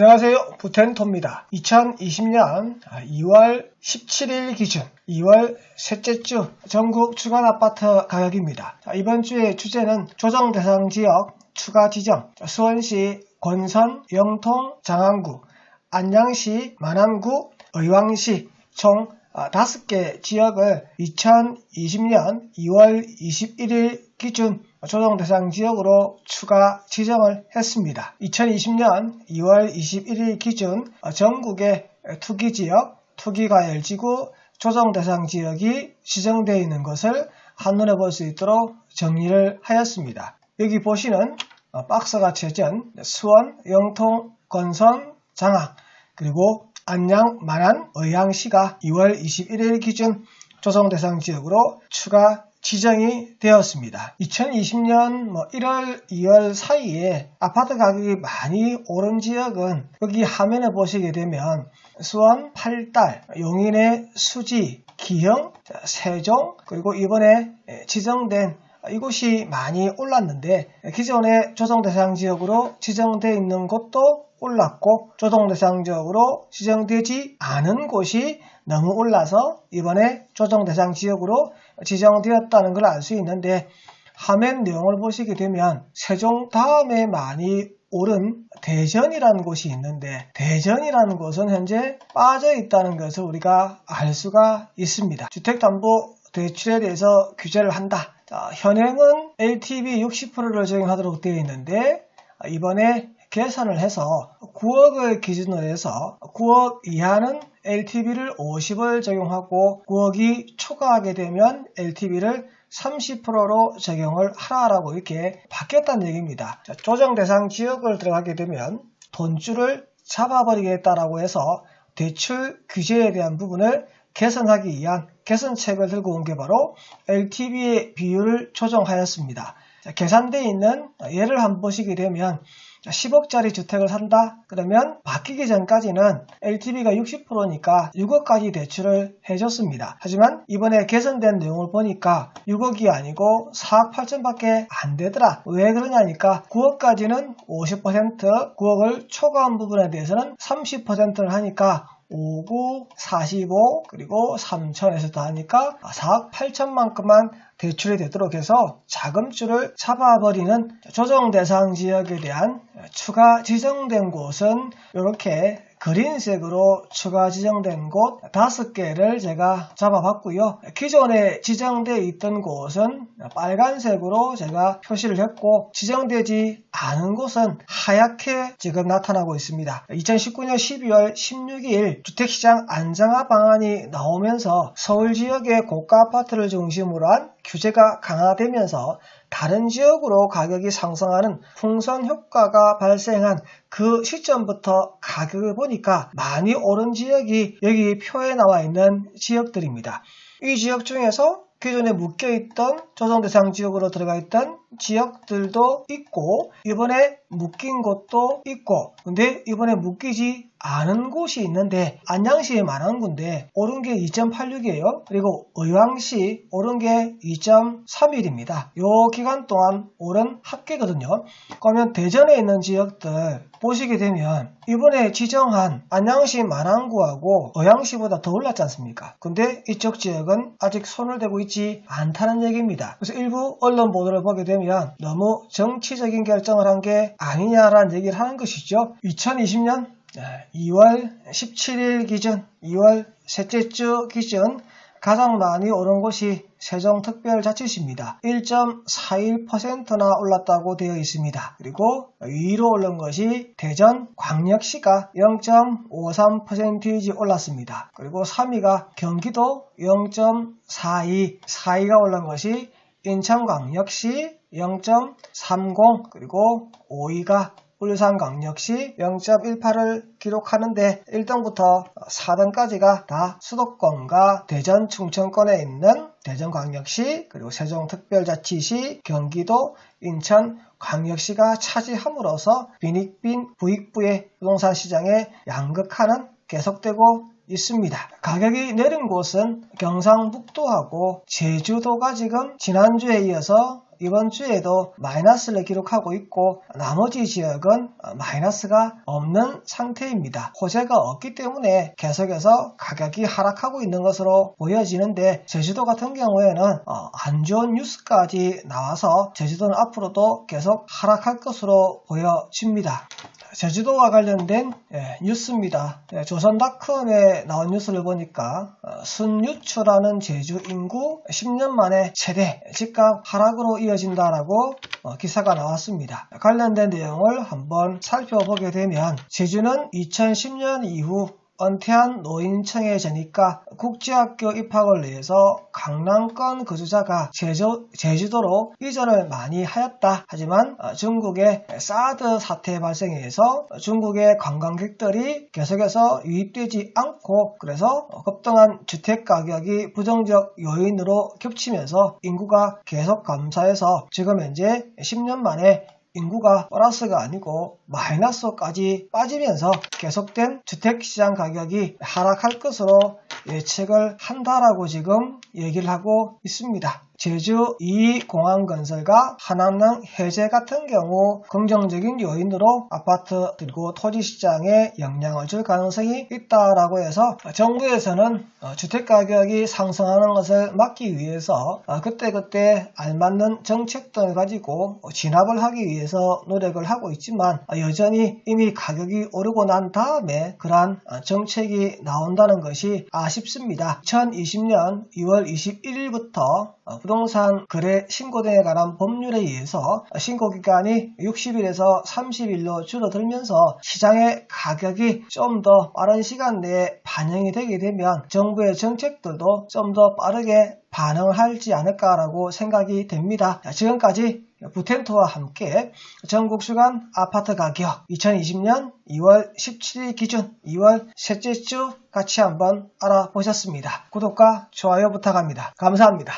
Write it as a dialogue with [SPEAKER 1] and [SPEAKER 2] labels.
[SPEAKER 1] 안녕하세요. 부텐토입니다. 2020년 2월 17일 기준 2월 셋째 주 전국 주간 아파트 가격입니다. 이번 주의 주제는 조정 대상 지역 추가 지정, 수원시 권선, 영통, 장안구, 안양시, 만안구, 의왕시 총 5개 지역을 2020년 2월 21일 기준 조정 대상 지역으로 추가 지정을 했습니다. 2020년 2월 21일 기준 전국의 투기지역, 투기과열지구 조정 대상 지역이 지정되어 있는 것을 한눈에 볼 수 있도록 정리를 하였습니다. 여기 보시는 박스가 쳐진 수원, 영통, 권선, 장안, 그리고 안양, 만안, 의왕시가 2월 21일 기준 조정 대상 지역으로 추가 지정이 되었습니다. 2020년 1월, 2월 사이에 아파트 가격이 많이 오른 지역은 여기 화면에 보시게 되면 수원, 팔달, 용인의 수지, 기흥, 세종, 그리고 이번에 지정된 이곳이 많이 올랐는데 기존의 조정 대상 지역으로 지정되어 있는 곳도 올랐고 조정 대상 지역으로 지정되지 않은 곳이 너무 올라서 이번에 조정 대상 지역으로 지정되었다는 걸 알 수 있는데 화면 내용을 보시게 되면 세종 다음에 많이 오른 대전이라는 곳이 있는데 대전이라는 곳은 현재 빠져 있다는 것을 우리가 알 수가 있습니다. 주택담보대출에 대해서 규제를 한다. 현행은 LTV 60%를 적용하도록 되어 있는데 이번에 계산을 해서 9억을 기준으로 해서 9억 이하는 LTV를 50을 적용하고 9억이 초과하게 되면 LTV를 30%로 적용을 하라라고 이렇게 바뀌었다는 얘기입니다. 조정 대상 지역을 들어가게 되면 돈줄을 잡아버리겠다라고 해서 대출 규제에 대한 부분을 개선하기 위한 개선책을 들고 온 게 바로 LTV의 비율을 조정하였습니다. 계산되어 있는 예를 한번 보시게 되면 10억짜리 주택을 산다? 그러면 바뀌기 전까지는 LTV가 60%니까 6억까지 대출을 해줬습니다. 하지만 이번에 개선된 내용을 보니까 6억이 아니고 4억 8천밖에 안 되더라. 왜 그러냐니까 9억까지는 50%, 9억을 초과한 부분에 대해서는 30%를 하니까 59, 45, 그리고 3천에서 더 하니까 4억 8천만큼만 대출이 되도록 해서 자금줄을 잡아버리는 조정 대상 지역에 대한 추가 지정된 곳은 이렇게 그린색으로 추가 지정된 곳 5개를 제가 잡아봤고요. 기존에 지정되어 있던 곳은 빨간색으로 제가 표시를 했고 지정되지 않은 곳은 하얗게 지금 나타나고 있습니다. 2019년 12월 16일 주택시장 안정화 방안이 나오면서 서울 지역의 고가 아파트를 중심으로 한 규제가 강화되면서 다른 지역으로 가격이 상승하는 풍선 효과가 발생한 그 시점부터 가격을 보니까 많이 오른 지역이 여기 표에 나와 있는 지역들입니다. 이 지역 중에서 기존에 묶여있던 조정 대상 지역으로 들어가 있던 지역들도 있고 이번에 묶인 곳도 있고 근데 이번에 묶이지 않은 곳이 있는데 안양시의 만안구인데 오른 게 2.86이에요. 그리고 의왕시 오른 게 2.31입니다. 이 기간 동안 오른 합계거든요. 그러면 대전에 있는 지역들 보시게 되면 이번에 지정한 안양시 만안구하고 의왕시보다 더 올랐지 않습니까? 근데 이쪽 지역은 아직 손을 대고 있지 않다는 얘기입니다. 그래서 일부 언론 보도를 보게 되면 너무 정치적인 결정을 한 게 아니냐라는 얘기를 하는 것이죠. 2020년 2월 17일 기준 2월 셋째 주 기준 가장 많이 오른 곳이 세종특별자치시입니다. 1.41%나 올랐다고 되어 있습니다. 그리고 위로 오른 것이 대전광역시가 0.53% 올랐습니다. 그리고 3위가 경기도 0.42, 4위가 올른 것이 인천광역시 0.30, 그리고 5위가 울산광역시 0.18을 기록하는데 1등부터 4등까지가 다 수도권과 대전, 충청권에 있는 대전광역시, 그리고 세종특별자치시, 경기도, 인천광역시가 차지함으로써 빈익빈 부익부의 부동산 시장의 양극화는 계속되고 있습니다. 가격이 내린 곳은 경상북도하고 제주도가 지금 지난주에 이어서 이번 주에도 마이너스를 기록하고 있고 나머지 지역은 마이너스가 없는 상태입니다. 호재가 없기 때문에 계속해서 가격이 하락하고 있는 것으로 보여지는데 제주도 같은 경우에는 안 좋은 뉴스까지 나와서 제주도는 앞으로도 계속 하락할 것으로 보여집니다. 제주도와 관련된 뉴스입니다. 조선닷컴에 나온 뉴스를 보니까 순유추라는 제주 인구 10년 만에 최대 집값 하락으로 이어진다라고 기사가 나왔습니다. 관련된 내용을 한번 살펴보게 되면 제주는 2010년 이후 은퇴한 노인청에 재니까 국제학교 입학을 위해서 강남권 거주자가 제주도로 이전을 많이 하였다. 하지만 중국의 사드 사태 발생해서 중국의 관광객들이 계속해서 유입되지 않고 그래서 급등한 주택가격이 부정적 요인으로 겹치면서 인구가 계속 감소해서 지금 현재 10년 만에 인구가 플러스가 아니고 마이너스까지 빠지면서 계속된 주택시장 가격이 하락할 것으로 예측을 한다라고 지금 얘기를 하고 있습니다. 제주 2공항건설과 한남릉 해제 같은 경우 긍정적인 요인으로 아파트 그리고 토지시장에 영향을 줄 가능성이 있다라고 해서 정부에서는 주택가격이 상승하는 것을 막기 위해서 그때그때 알맞는 정책들을 가지고 진압을 하기 위해서 노력을 하고 있지만 여전히 이미 가격이 오르고 난 다음에 그러한 정책이 나온다는 것이 아쉽습니다. 2020년 2월 21일부터 부동산 거래 신고 등에 관한 법률에 의해서 신고기간이 60일에서 30일로 줄어들면서 시장의 가격이 좀 더 빠른 시간 내에 반영이 되게 되면 정부의 정책들도 좀 더 빠르게 반응을 하지 않을까라고 생각이 됩니다. 지금까지 부텐토와 함께 전국 주간 아파트 가격 2020년 2월 17일 기준 2월 셋째 주 같이 한번 알아보셨습니다. 구독과 좋아요 부탁합니다. 감사합니다.